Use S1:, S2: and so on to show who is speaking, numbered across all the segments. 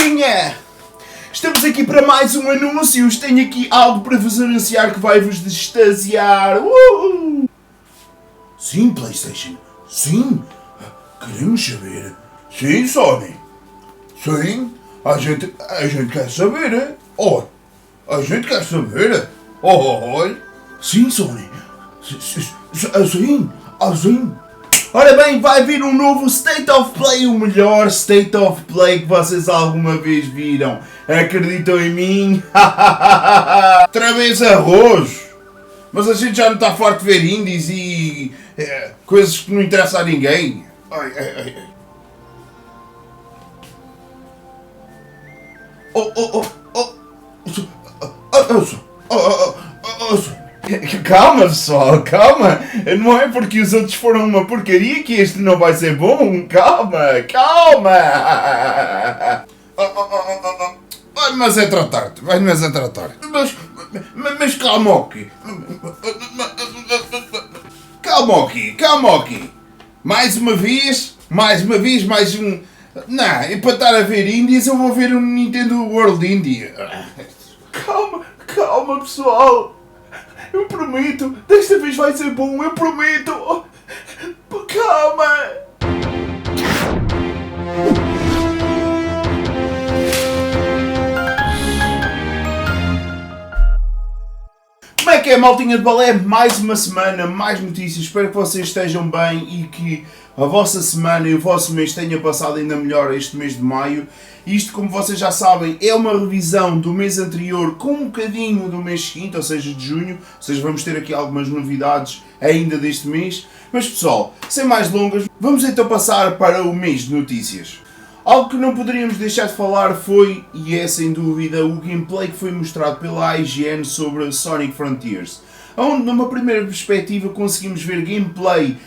S1: maltinha! Estamos aqui para mais um anúncio. Tenho aqui algo para vos anunciar que vai vos extasiar. Sim, PlayStation. Sim. Queremos saber. Sim, Sony. Sim. A gente quer saber. Oh, a gente quer saber. Oh. Sim, Sony. Assim. Ora bem, vai vir um novo State of Play, o melhor State of Play que vocês alguma vez viram. Acreditam em mim? Outra vez arroz. Mas a gente já não está farto de ver indies e coisas que não interessam a ninguém. Ai. Calma, pessoal, calma. Não é porque os outros foram uma porcaria que este não vai ser bom. Calma. Mas é tratar-te. Mas calma aqui. Calma aqui. Mais uma vez, mais um... Não, e para estar a ver indies eu vou ver um Nintendo World Indie. Calma, pessoal. Eu prometo, desta vez vai ser bom, eu prometo. Calma. Como é que é, maltinha de balé? Mais uma semana, mais notícias. Espero que vocês estejam bem e que a vossa semana e o vosso mês tenha passado ainda melhor este mês de maio. Isto, como vocês já sabem, é uma revisão do mês anterior com um bocadinho do mês seguinte, ou seja, de junho. Ou seja, vamos ter aqui algumas novidades ainda deste mês. Mas pessoal, sem mais delongas, vamos então passar para o mês de notícias. Algo que não poderíamos deixar de falar foi, e é sem dúvida, o gameplay que foi mostrado pela IGN sobre Sonic Frontiers. Onde, numa primeira perspectiva, conseguimos ver gameplay,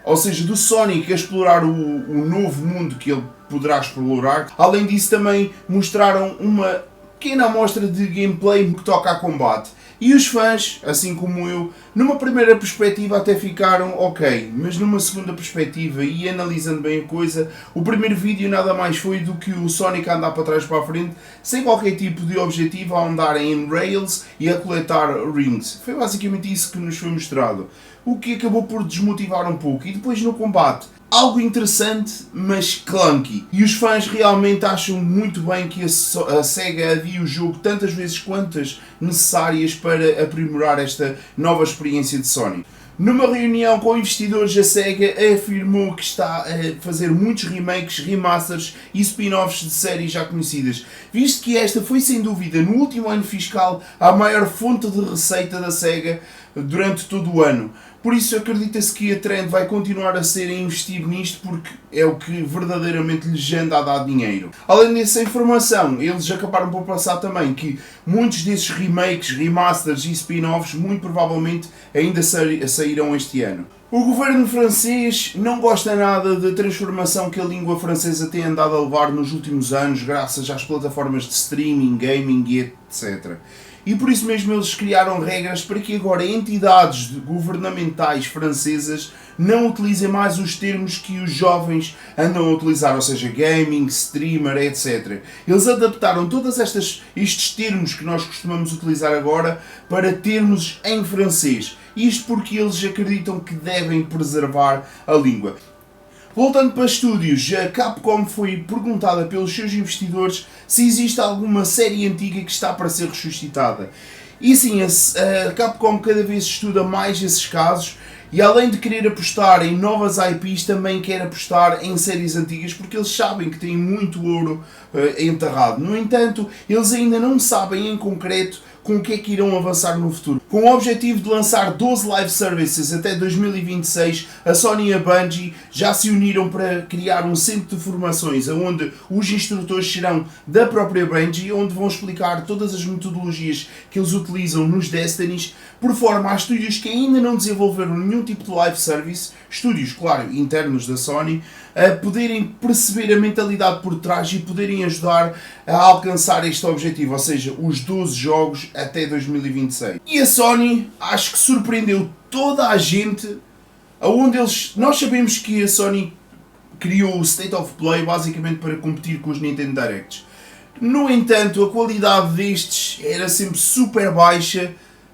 S1: ou seja, do Sonic a explorar o novo mundo que ele poderá explorar. Além disso, também mostraram uma pequena amostra de gameplay que toca a combate. E os fãs, assim como eu, numa primeira perspectiva até ficaram ok, mas numa segunda perspectiva e analisando bem a coisa, o primeiro vídeo nada mais foi do que o Sonic a andar para trás e para a frente, sem qualquer tipo de objetivo, a andar em rails e a coletar rings. Foi basicamente isso que nos foi mostrado, o que acabou por desmotivar um pouco. E depois no combate, algo interessante, mas clunky. E os fãs realmente acham muito bem que a SEGA adie o jogo tantas vezes quantas necessárias para aprimorar esta nova experiência de Sonic. Numa reunião com investidores, a SEGA afirmou que está a fazer muitos remakes, remasters e spin-offs de séries já conhecidas, visto que esta foi sem dúvida no último ano fiscal a maior fonte de receita da SEGA durante todo o ano. Por isso acredita-se que a trend vai continuar a ser a investir nisto porque é o que verdadeiramente lhes anda a dar dinheiro. Além dessa informação, eles acabaram por passar também que muitos desses remakes, remasters e spin-offs muito provavelmente ainda sairão este ano. O governo francês não gosta nada da transformação que a língua francesa tem andado a levar nos últimos anos graças às plataformas de streaming, gaming e etc. E por isso mesmo eles criaram regras para que agora entidades governamentais francesas não utilizem mais os termos que os jovens andam a utilizar, ou seja, gaming, streamer, etc. Eles adaptaram todos estes termos que nós costumamos utilizar agora para termos em francês. Isto porque eles acreditam que devem preservar a língua. Voltando para estúdios, a Capcom foi perguntada pelos seus investidores se existe alguma série antiga que está para ser ressuscitada. E sim, a Capcom cada vez estuda mais esses casos e além de querer apostar em novas IPs, também quer apostar em séries antigas porque eles sabem que têm muito ouro enterrado. No entanto, eles ainda não sabem em concreto com o que é que irão avançar no futuro. Com o objetivo de lançar 12 live services até 2026, a Sony e a Bungie já se uniram para criar um centro de formações onde os instrutores serão da própria Bungie, onde vão explicar todas as metodologias que eles utilizam nos Destinies, por forma a estúdios que ainda não desenvolveram nenhum tipo de live service, estúdios, claro, internos da Sony, a poderem perceber a mentalidade por trás e poderem ajudar a alcançar este objetivo, ou seja, os 12 jogos até 2026. E a Sony, acho que surpreendeu toda a gente, aonde nós sabemos que a Sony criou o State of Play basicamente para competir com os Nintendo Directs. No entanto, a qualidade destes era sempre super baixa,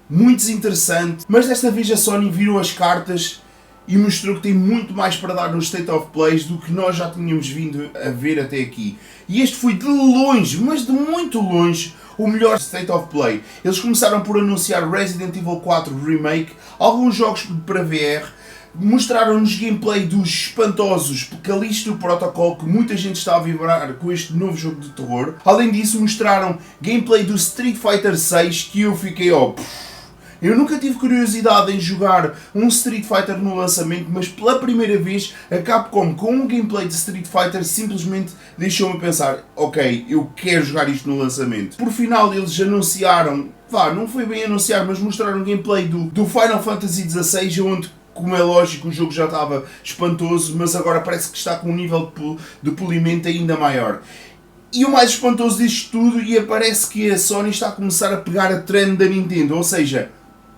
S1: muito desinteressante, mas desta vez a Sony virou as cartas e mostrou que tem muito mais para dar no State of Play do que nós já tínhamos vindo a ver até aqui. E este foi de longe, mas de muito longe, o melhor State of Play. Eles começaram por anunciar Resident Evil 4 Remake, alguns jogos para VR, mostraram-nos gameplay dos espantosos Callisto Protocol, que muita gente está a vibrar com este novo jogo de terror. Além disso, mostraram gameplay do Street Fighter 6, que eu fiquei eu nunca tive curiosidade em jogar um Street Fighter no lançamento, mas pela primeira vez a Capcom com um gameplay de Street Fighter simplesmente deixou-me pensar, ok, eu quero jogar isto no lançamento. Por final eles anunciaram, não foi bem anunciar, mas mostraram gameplay do Final Fantasy XVI, onde, como é lógico, o jogo já estava espantoso, mas agora parece que está com um nível de polimento ainda maior. E o mais espantoso disto tudo, e parece que a Sony está a começar a pegar a trend da Nintendo, ou seja,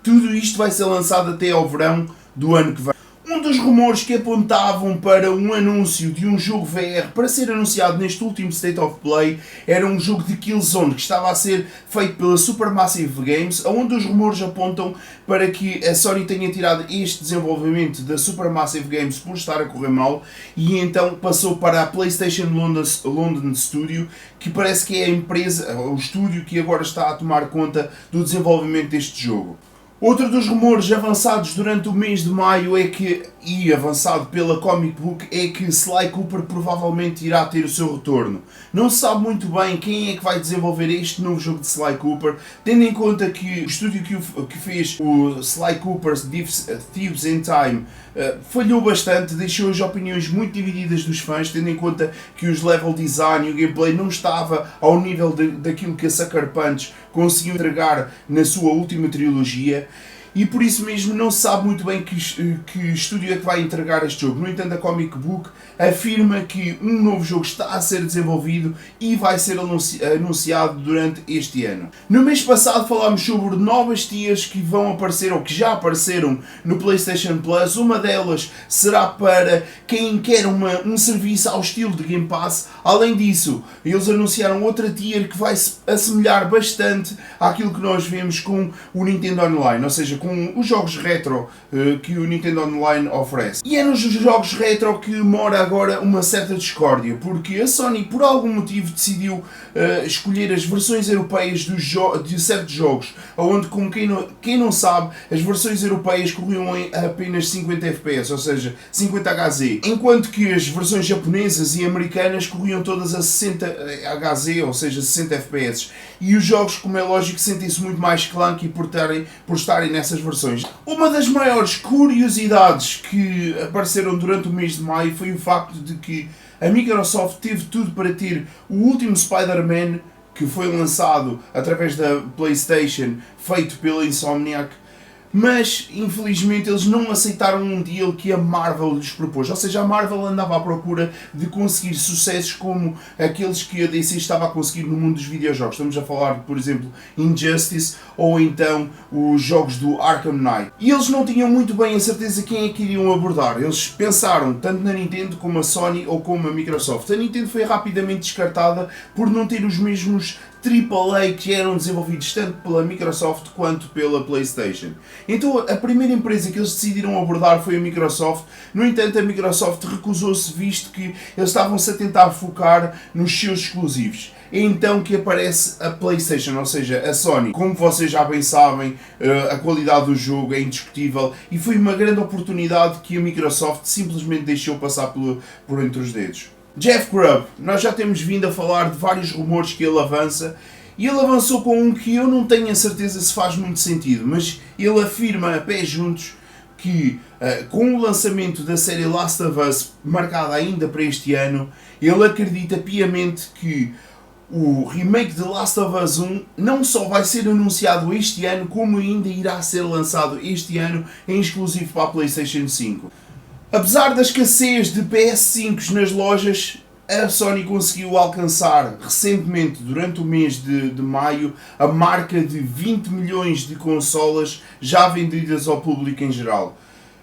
S1: tudo isto vai ser lançado até ao verão do ano que vem. Um dos rumores que apontavam para um anúncio de um jogo VR para ser anunciado neste último State of Play era um jogo de Killzone que estava a ser feito pela Supermassive Games, onde os rumores apontam para que a Sony tenha tirado este desenvolvimento da Supermassive Games por estar a correr mal e então passou para a PlayStation London Studio, que parece que é a empresa, o estúdio que agora está a tomar conta do desenvolvimento deste jogo. Outro dos rumores avançados durante o mês de maio e avançado pela Comic Book, é que Sly Cooper provavelmente irá ter o seu retorno. Não se sabe muito bem quem é que vai desenvolver este novo jogo de Sly Cooper, tendo em conta que o estúdio que fez o Sly Cooper's Thieves in Time falhou bastante, deixou as opiniões muito divididas dos fãs, tendo em conta que os level design e o gameplay não estava ao nível daquilo que a Sucker Punch conseguiu entregar na sua última trilogia. E por isso mesmo não se sabe muito bem que estúdio é que vai entregar este jogo. No entanto, a Comic Book afirma que um novo jogo está a ser desenvolvido e vai ser anunciado durante este ano. No mês passado falámos sobre novas tiers que vão aparecer ou que já apareceram no PlayStation Plus. Uma delas será para quem quer um serviço ao estilo de Game Pass. Além disso, eles anunciaram outra tier que vai se assemelhar bastante àquilo que nós vemos com o Nintendo Online, ou seja, com os jogos retro que o Nintendo Online oferece. E é nos jogos retro que mora agora uma certa discórdia, porque a Sony por algum motivo decidiu escolher as versões europeias de certos jogos, onde, como quem não sabe, as versões europeias corriam em apenas 50 FPS, ou seja, 50 Hz, enquanto que as versões japonesas e americanas corriam todas a 60 Hz, ou seja, 60 FPS. E os jogos, como é lógico, sentem-se muito mais clunky por estarem nessas versões. Uma das maiores curiosidades que apareceram durante o mês de maio foi o facto de que a Microsoft teve tudo para ter o último Spider-Man, que foi lançado através da PlayStation, feito pela Insomniac, mas infelizmente eles não aceitaram um deal que a Marvel lhes propôs. Ou seja, a Marvel andava à procura de conseguir sucessos como aqueles que a DC estava a conseguir no mundo dos videojogos. Estamos a falar, por exemplo, Injustice ou então os jogos do Arkham Knight. E eles não tinham muito bem a certeza quem é que iriam abordar. Eles pensaram tanto na Nintendo como a Sony ou como a Microsoft. A Nintendo foi rapidamente descartada por não ter os mesmos AAA que eram desenvolvidos tanto pela Microsoft quanto pela PlayStation. Então a primeira empresa que eles decidiram abordar foi a Microsoft. No entanto, a Microsoft recusou-se, visto que eles estavam-se a tentar focar nos seus exclusivos. É então que aparece a PlayStation, ou seja, a Sony. Como vocês já bem sabem, a qualidade do jogo é indiscutível e foi uma grande oportunidade que a Microsoft simplesmente deixou passar por entre os dedos. Jeff Grubb, nós já temos vindo a falar de vários rumores que ele avança, e ele avançou com um que eu não tenho a certeza se faz muito sentido, mas ele afirma a pé juntos que com o lançamento da série Last of Us marcada ainda para este ano, ele acredita piamente que o remake de Last of Us 1 não só vai ser anunciado este ano, como ainda irá ser lançado este ano em exclusivo para a PlayStation 5. Apesar da escassez de PS5 nas lojas, a Sony conseguiu alcançar recentemente, durante o mês de maio, a marca de 20 milhões de consolas já vendidas ao público em geral.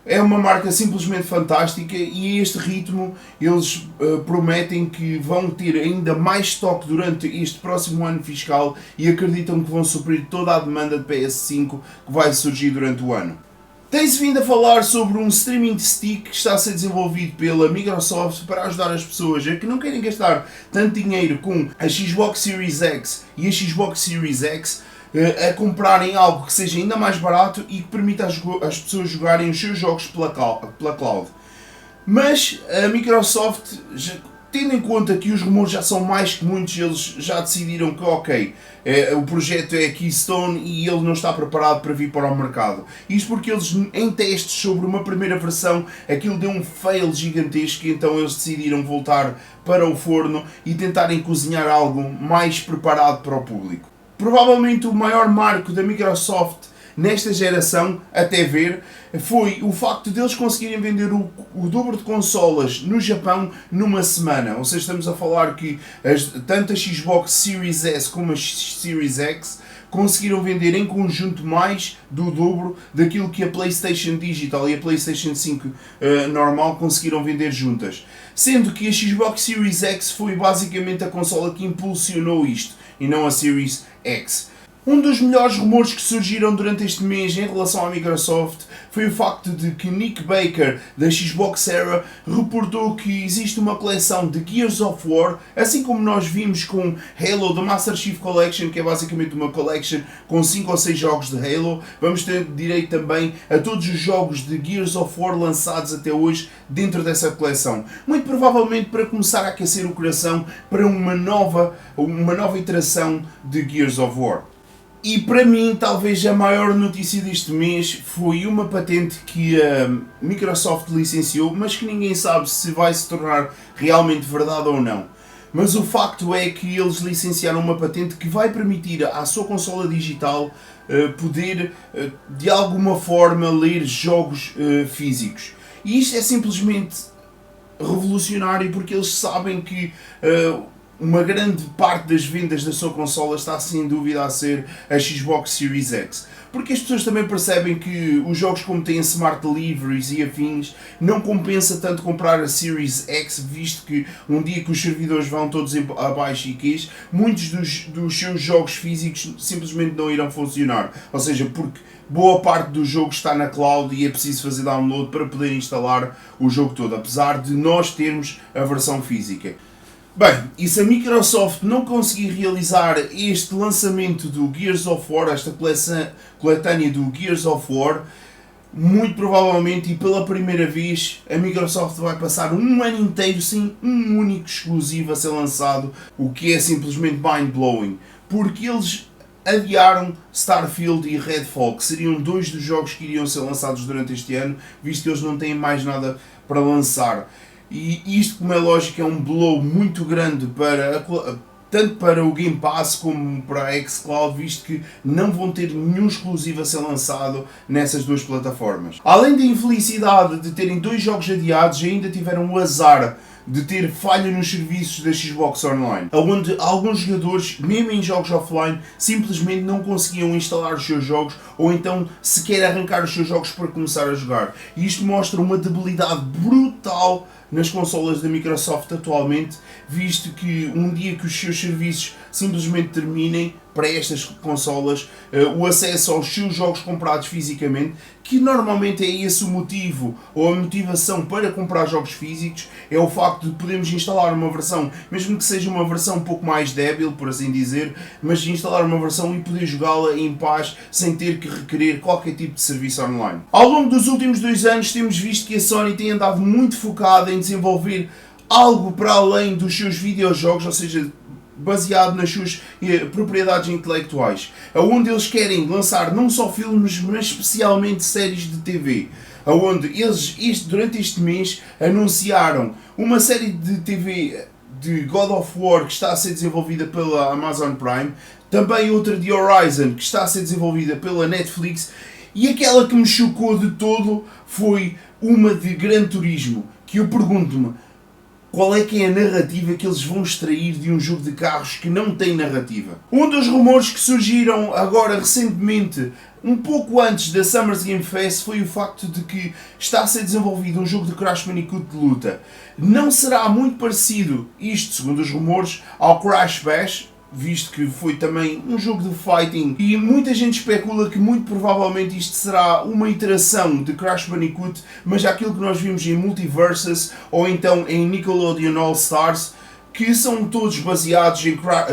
S1: É uma marca simplesmente fantástica e a este ritmo eles prometem que vão ter ainda mais estoque durante este próximo ano fiscal e acreditam que vão suprir toda a demanda de PS5 que vai surgir durante o ano. Tem-se vindo a falar sobre um streaming stick que está a ser desenvolvido pela Microsoft para ajudar as pessoas a que não querem gastar tanto dinheiro com a Xbox Series X e a Xbox Series X a comprarem algo que seja ainda mais barato e que permita às pessoas jogarem os seus jogos pela cloud. Mas a Microsoft, tendo em conta que os rumores já são mais que muitos, eles já decidiram que ok, o projeto é Keystone e ele não está preparado para vir para o mercado. Isto porque eles, em testes sobre uma primeira versão, aquilo deu um fail gigantesco, e então eles decidiram voltar para o forno e tentarem cozinhar algo mais preparado para o público. Provavelmente o maior marco da Microsoft nesta geração, até ver, foi o facto de eles conseguirem vender o dobro de consolas no Japão numa semana. Ou seja, estamos a falar que tanto a Xbox Series S como a Series X conseguiram vender em conjunto mais do dobro daquilo que a PlayStation Digital e a PlayStation 5 normal conseguiram vender juntas. Sendo que a Xbox Series X foi basicamente a consola que impulsionou isto e não a Series X. Um dos melhores rumores que surgiram durante este mês em relação à Microsoft foi o facto de que Nick Baker, da Xbox Era, reportou que existe uma coleção de Gears of War, assim como nós vimos com Halo The Master Chief Collection, que é basicamente uma collection com 5 ou 6 jogos de Halo. Vamos ter direito também a todos os jogos de Gears of War lançados até hoje dentro dessa coleção. Muito provavelmente para começar a aquecer o coração para uma nova iteração de Gears of War. E para mim, talvez a maior notícia deste mês foi uma patente que a Microsoft licenciou, mas que ninguém sabe se vai se tornar realmente verdade ou não. Mas o facto é que eles licenciaram uma patente que vai permitir à sua consola digital poder, de alguma forma, ler jogos físicos. E isto é simplesmente revolucionário porque eles sabem que uma grande parte das vendas da sua consola está sem dúvida a ser a Xbox Series X. Porque as pessoas também percebem que os jogos, como têm Smart Deliveries e afins, não compensa tanto comprar a Series X, visto que um dia que os servidores vão todos abaixo e queixo, muitos dos seus jogos físicos simplesmente não irão funcionar. Ou seja, porque boa parte do jogo está na cloud e é preciso fazer download para poder instalar o jogo todo, apesar de nós termos a versão física. Bem, e se a Microsoft não conseguir realizar este lançamento do Gears of War, esta coletânea do Gears of War, muito provavelmente e pela primeira vez a Microsoft vai passar um ano inteiro sem um único exclusivo a ser lançado, o que é simplesmente mind-blowing, porque eles adiaram Starfield e Redfall, que seriam dois dos jogos que iriam ser lançados durante este ano, visto que eles não têm mais nada para lançar. E isto, como é lógico, é um blow muito grande tanto para o Game Pass como para a xCloud, visto que não vão ter nenhum exclusivo a ser lançado nessas duas plataformas. Além da infelicidade de terem dois jogos adiados, ainda tiveram o azar de ter falha nos serviços da Xbox Online, onde alguns jogadores, mesmo em jogos offline, simplesmente não conseguiam instalar os seus jogos ou então sequer arrancar os seus jogos para começar a jogar. E isto mostra uma debilidade brutal nas consolas da Microsoft atualmente, visto que um dia que os seus serviços simplesmente terminem para estas consolas, o acesso aos seus jogos comprados fisicamente, que normalmente é esse o motivo ou a motivação para comprar jogos físicos, é o facto de podermos instalar uma versão, mesmo que seja uma versão um pouco mais débil, por assim dizer, mas instalar uma versão e poder jogá-la em paz sem ter que requerer qualquer tipo de serviço online. Ao longo dos últimos 2 anos temos visto que a Sony tem andado muito focada em desenvolver algo para além dos seus videojogos, ou seja, baseado nas suas propriedades intelectuais, onde eles querem lançar não só filmes, mas especialmente séries de TV, onde eles durante este mês anunciaram uma série de TV de God of War que está a ser desenvolvida pela Amazon Prime, também outra de Horizon que está a ser desenvolvida pela Netflix, e aquela que me chocou de todo foi uma de Gran Turismo, que eu pergunto-me, qual é que é a narrativa que eles vão extrair de um jogo de carros que não tem narrativa. Um dos rumores que surgiram agora recentemente, um pouco antes da Summer's Game Fest, foi o facto de que está a ser desenvolvido um jogo de Crash Bandicoot de luta. Não será muito parecido, isto segundo os rumores, ao Crash Bash, visto que foi também um jogo de fighting, e muita gente especula que muito provavelmente isto será uma iteração de Crash Bandicoot, mas aquilo que nós vimos em Multiversus ou então em Nickelodeon All Stars, que são todos baseados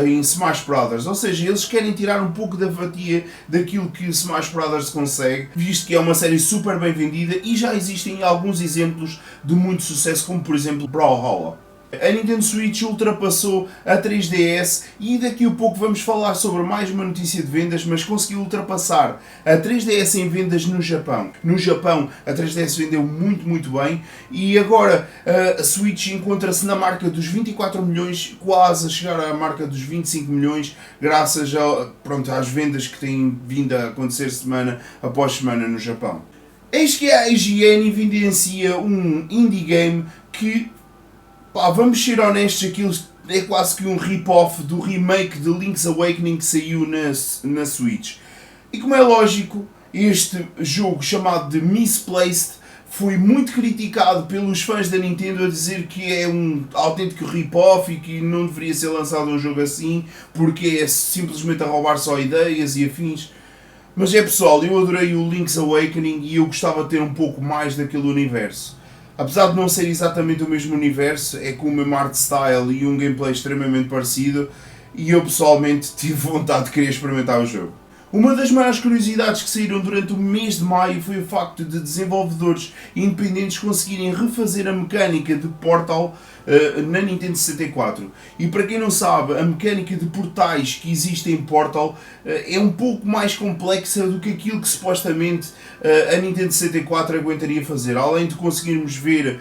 S1: em Smash Brothers, ou seja, eles querem tirar um pouco da fatia daquilo que Smash Brothers consegue, visto que é uma série super bem vendida e já existem alguns exemplos de muito sucesso, como por exemplo Brawlhalla. A Nintendo Switch ultrapassou a 3DS e daqui a pouco vamos falar sobre mais uma notícia de vendas, mas conseguiu ultrapassar a 3DS em vendas no Japão. No Japão a 3DS vendeu muito bem e agora a Switch encontra-se na marca dos 24 milhões, quase a chegar à marca dos 25 milhões, graças às vendas que têm vindo a acontecer semana após semana no Japão. Eis que a IGN evidencia um indie game que, vamos ser honestos, aquilo é quase que um rip-off do remake de Link's Awakening que saiu na Switch. E como é lógico, este jogo chamado de Misplaced foi muito criticado pelos fãs da Nintendo a dizer que é um autêntico rip-off e que não deveria ser lançado um jogo assim porque é simplesmente a roubar só ideias e afins. Mas pessoal, eu adorei o Link's Awakening e eu gostava de ter um pouco mais daquele universo. Apesar de não ser exatamente o mesmo universo, é com o mesmo art style e um gameplay extremamente parecido, e eu pessoalmente tive vontade de querer experimentar o jogo. Uma das maiores curiosidades que saíram durante o mês de maio foi o facto de desenvolvedores independentes conseguirem refazer a mecânica de Portal na Nintendo 64. E para quem não sabe, a mecânica de portais que existe em Portal é um pouco mais complexa do que aquilo que supostamente a Nintendo 64 aguentaria fazer. Além de conseguirmos ver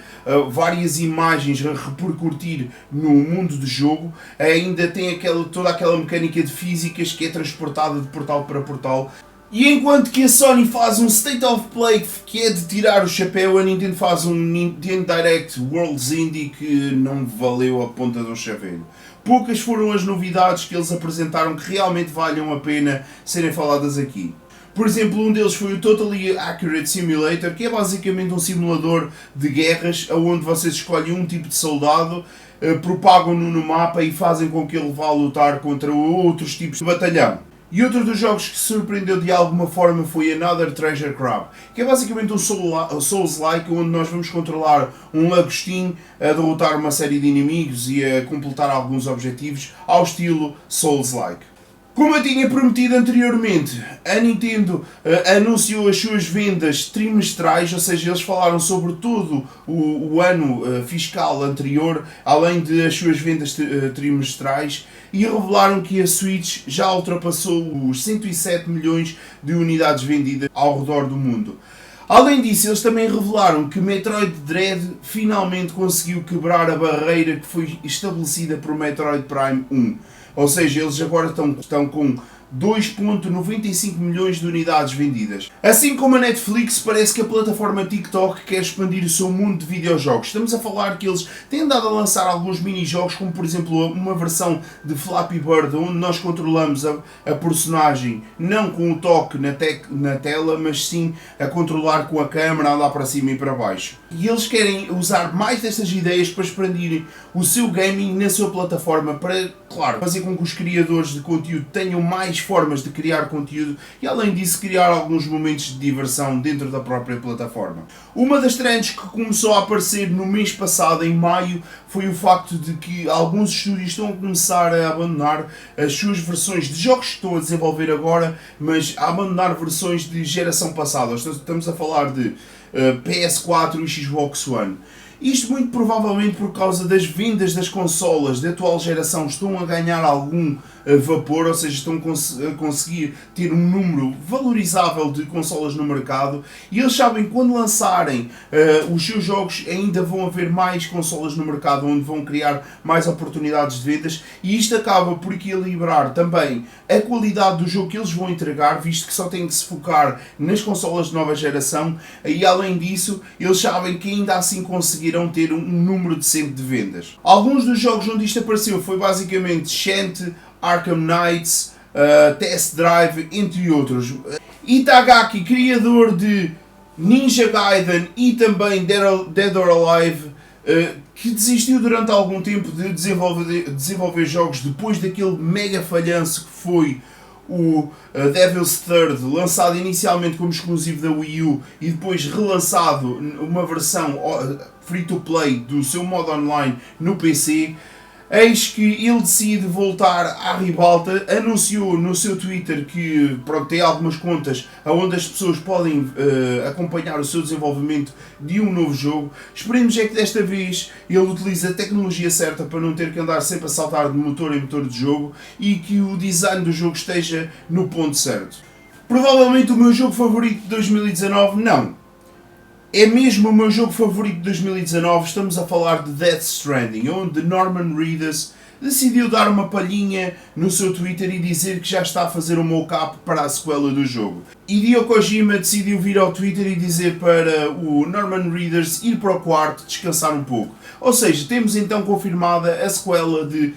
S1: várias imagens a repercutir no mundo do jogo, ainda tem toda aquela mecânica de físicas que é transportada de portal para portal. E enquanto que a Sony faz um State of Play que é de tirar o chapéu, a Nintendo faz um Nintendo Direct Worlds Indie que não valeu a ponta do chaveiro. Poucas foram as novidades que eles apresentaram que realmente valham a pena serem faladas aqui. Por exemplo, um deles foi o Totally Accurate Simulator, que é basicamente um simulador de guerras, onde vocês escolhem um tipo de soldado, propagam-no no mapa e fazem com que ele vá lutar contra outros tipos de batalhão. E outro dos jogos que surpreendeu de alguma forma foi Another Treasure Crab, que é basicamente um Souls-like, onde nós vamos controlar um lagostim a derrotar uma série de inimigos e a completar alguns objetivos ao estilo Souls-like. Como eu tinha prometido anteriormente, a Nintendo anunciou as suas vendas trimestrais, ou seja, eles falaram sobre todo o ano fiscal anterior, além de as suas vendas trimestrais, e revelaram que a Switch já ultrapassou os 107 milhões de unidades vendidas ao redor do mundo. Além disso, eles também revelaram que Metroid Dread finalmente conseguiu quebrar a barreira que foi estabelecida por Metroid Prime 1. Ou seja, eles agora estão com 2.95 milhões de unidades vendidas. Assim como a Netflix, parece que a plataforma TikTok quer expandir o seu mundo de videojogos. Estamos a falar que eles têm andado a lançar alguns mini-jogos, como por exemplo uma versão de Flappy Bird, onde nós controlamos a personagem não com o toque na tela, mas sim a controlar com a câmera, a andar para cima e para baixo. E eles querem usar mais destas ideias para expandirem o seu gaming na sua plataforma, para, claro, fazer com que os criadores de conteúdo tenham mais formas de criar conteúdo e, além disso, criar alguns momentos de diversão dentro da própria plataforma. Uma das trends que começou a aparecer no mês passado, em maio, foi o facto de que alguns estúdios estão a começar a abandonar as suas versões de jogos que estão a desenvolver agora, mas a abandonar versões de geração passada. Estamos a falar de PS4 e Xbox One. Isto muito provavelmente por causa das vendas das consolas da atual geração estão a ganhar algum vapor, ou seja, estão a conseguir ter um número valorizável de consolas no mercado, e eles sabem que quando lançarem os seus jogos ainda vão haver mais consolas no mercado onde vão criar mais oportunidades de vendas, e isto acaba por equilibrar também a qualidade do jogo que eles vão entregar, visto que só têm que se focar nas consolas de nova geração, e além disso eles sabem que ainda assim conseguirão irão ter um número decente de vendas. Alguns dos jogos onde isto apareceu foi basicamente Shanty, Arkham Knights, Test Drive, entre outros. Itagaki, criador de Ninja Gaiden e também Dead or Alive, que desistiu durante algum tempo de desenvolver jogos depois daquele mega falhanço que foi o Devil's Third, lançado inicialmente como exclusivo da Wii U e depois relançado uma versão free-to-play do seu modo online no PC. Eis que ele decide voltar à ribalta, anunciou no seu Twitter que tem algumas contas onde as pessoas podem acompanhar o seu desenvolvimento de um novo jogo. Esperemos é que desta vez ele utilize a tecnologia certa para não ter que andar sempre a saltar de motor em motor de jogo e que o design do jogo esteja no ponto certo. Provavelmente o meu jogo favorito de 2019, não. É mesmo o meu jogo favorito de 2019, estamos a falar de Death Stranding, onde Norman Reedus decidiu dar uma palhinha no seu Twitter e dizer que já está a fazer um mocap para a sequela do jogo. Hideo Kojima decidiu vir ao Twitter e dizer para o Norman Reedus ir para o quarto descansar um pouco. Ou seja, temos então confirmada a sequela de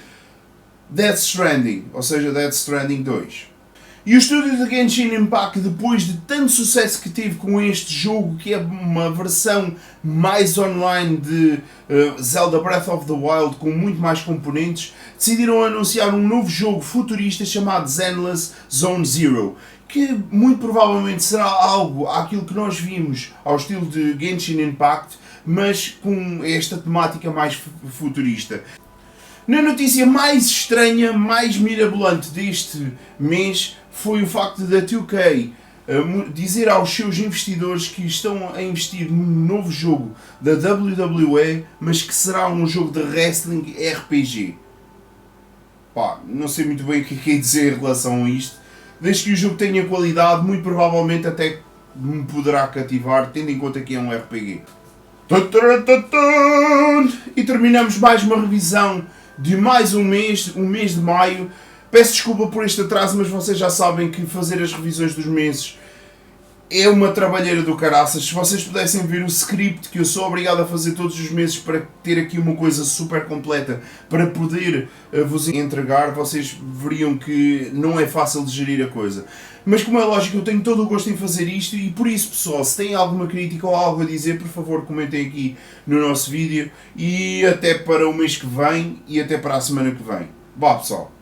S1: Death Stranding, ou seja, Death Stranding 2. E o estúdio de Genshin Impact, depois de tanto sucesso que teve com este jogo, que é uma versão mais online de Zelda Breath of the Wild, com muito mais componentes, decidiram anunciar um novo jogo futurista chamado Zenless Zone Zero, que muito provavelmente será algo àquilo que nós vimos ao estilo de Genshin Impact, mas com esta temática mais futurista. Na notícia mais estranha, mais mirabolante deste mês, foi o facto da 2K dizer aos seus investidores que estão a investir num novo jogo da WWE, mas que será um jogo de wrestling RPG. Pá, não sei muito bem o que quer dizer em relação a isto. Desde que o jogo tenha qualidade, muito provavelmente até me poderá cativar, tendo em conta que é um RPG. E terminamos mais uma revisão de mais um mês de maio. Peço desculpa por este atraso, mas vocês já sabem que fazer as revisões dos meses é uma trabalheira do caraças. Se vocês pudessem ver o script que eu sou obrigado a fazer todos os meses para ter aqui uma coisa super completa para poder vos entregar, vocês veriam que não é fácil de gerir a coisa. Mas como é lógico, eu tenho todo o gosto em fazer isto e por isso, pessoal, se têm alguma crítica ou algo a dizer, por favor comentem aqui no nosso vídeo e até para o mês que vem e até para a semana que vem. Vá, pessoal!